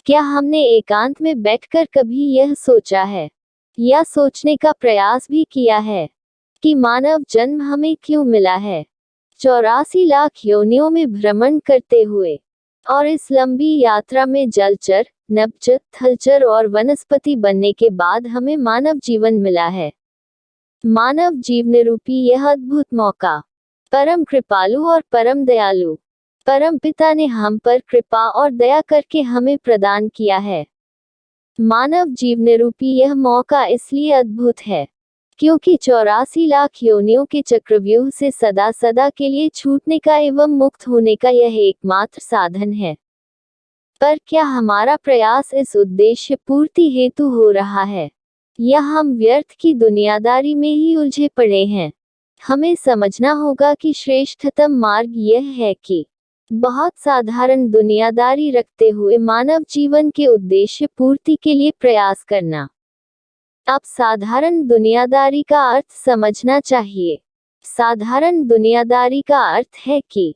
क्या हमने एकांत में बैठकर कभी यह सोचा है या सोचने का प्रयास भी किया है कि मानव जन्म हमें क्यों मिला है? 84 लाख योनियों में भ्रमण करते हुए और इस लंबी यात्रा में जलचर, नभचर, थलचर और वनस्पति बनने के बाद हमें मानव जीवन मिला है। मानव जीवन रूपी यह अद्भुत मौका परम कृपालु और परम दयालु परम पिता ने हम पर कृपा और दया करके हमें प्रदान किया है। मानव जीवन रूपी यह मौका इसलिए अद्भुत है क्योंकि 84 लाख योनियों के चक्रव्यूह से सदा सदा के लिए छूटने का एवं मुक्त होने का यह एकमात्र साधन है। पर क्या हमारा प्रयास इस उद्देश्य पूर्ति हेतु हो रहा है या हम व्यर्थ की दुनियादारी में ही उलझे पड़े हैं? हमें समझना होगा कि श्रेष्ठतम मार्ग यह है कि बहुत साधारण दुनियादारी रखते हुए मानव जीवन के उद्देश्य पूर्ति के लिए प्रयास करना। अब साधारण दुनियादारी का अर्थ समझना चाहिए। साधारण दुनियादारी का अर्थ है कि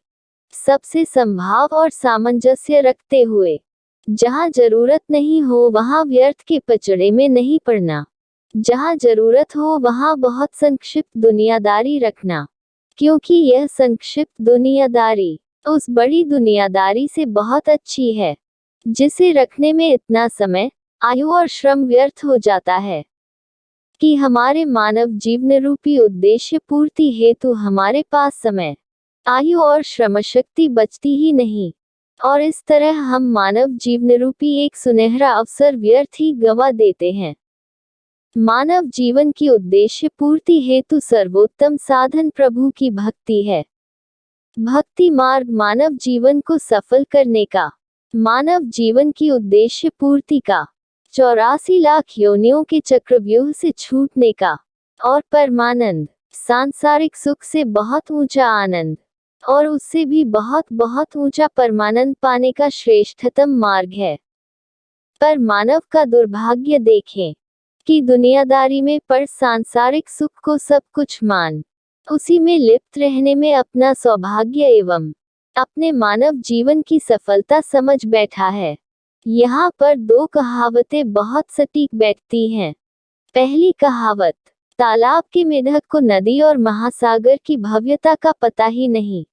सबसे संभाव और सामंजस्य रखते हुए जहां जरूरत नहीं हो वहां व्यर्थ के पचड़े में नहीं पड़ना, जहां जरूरत हो वहां बहुत संक्षिप्त दुनियादारी रखना, क्योंकि यह संक्षिप्त दुनियादारी उस बड़ी दुनियादारी से बहुत अच्छी है जिसे रखने में इतना समय, आयु और श्रम व्यर्थ हो जाता है कि हमारे मानव जीवन रूपी उद्देश्य पूर्ति हेतु हमारे पास समय, आयु और श्रम शक्ति बचती ही नहीं, और इस तरह हम मानव जीवन रूपी एक सुनहरा अवसर व्यर्थ ही गंवा देते हैं। मानव जीवन की उद्देश्य पूर्ति हेतु सर्वोत्तम साधन प्रभु की भक्ति है। भक्ति मार्ग मानव जीवन को सफल करने का, मानव जीवन की उद्देश्य पूर्ति का, 84 लाख योनियों के चक्रव्यूह से छूटने का और परमानंद सांसारिक सुख से बहुत ऊंचा आनंद और उससे भी बहुत बहुत ऊंचा परमानंद पाने का श्रेष्ठतम मार्ग है। पर मानव का दुर्भाग्य देखें कि दुनियादारी में पड़ सांसारिक सुख को सब कुछ मान उसी में लिप्त रहने में अपना सौभाग्य एवं अपने मानव जीवन की सफलता समझ बैठा है। यहाँ पर दो कहावतें बहुत सटीक बैठती हैं। पहली कहावत, तालाब के मेढक को नदी और महासागर की भव्यता का पता ही नहीं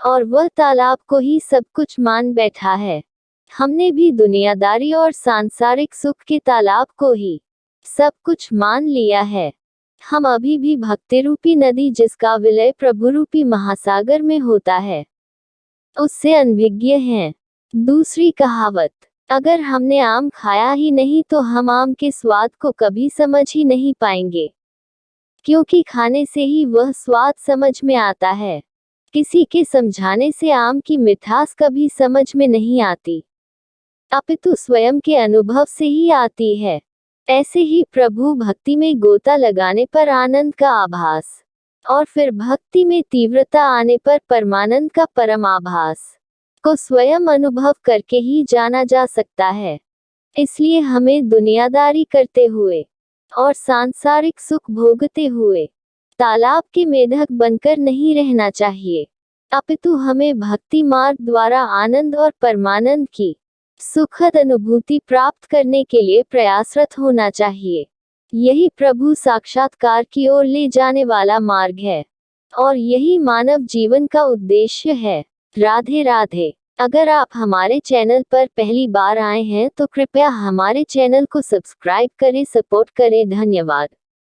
और वह तालाब को ही सब कुछ मान बैठा है। हमने भी दुनियादारी और सांसारिक सुख के तालाब को ही सब कुछ मान लिया है। हम अभी भी भक्ति रूपी नदी जिसका विलय प्रभु रूपी महासागर में होता है उससे अनभिज्ञ हैं। दूसरी कहावत, अगर हमने आम खाया ही नहीं तो हम आम के स्वाद को कभी समझ ही नहीं पाएंगे, क्योंकि खाने से ही वह स्वाद समझ में आता है। किसी के समझाने से आम की मिठास कभी समझ में नहीं आती, अपितु स्वयं के अनुभव से ही आती है। ऐसे ही प्रभु भक्ति में गोता लगाने पर आनंद का आभास और फिर भक्ति में तीव्रता आने पर परमानंद का परम आभास को स्वयं अनुभव करके ही जाना जा सकता है। इसलिए हमें दुनियादारी करते हुए और सांसारिक सुख भोगते हुए तालाब के मेढक बनकर नहीं रहना चाहिए, अपितु हमें भक्ति मार्ग द्वारा आनंद और परमानंद की सुखद अनुभूति प्राप्त करने के लिए प्रयासरत होना चाहिए। यही प्रभु साक्षात्कार की ओर ले जाने वाला मार्ग है और यही मानव जीवन का उद्देश्य है। राधे राधे। अगर आप हमारे चैनल पर पहली बार आए हैं तो कृपया हमारे चैनल को सब्सक्राइब करें, सपोर्ट करें। धन्यवाद।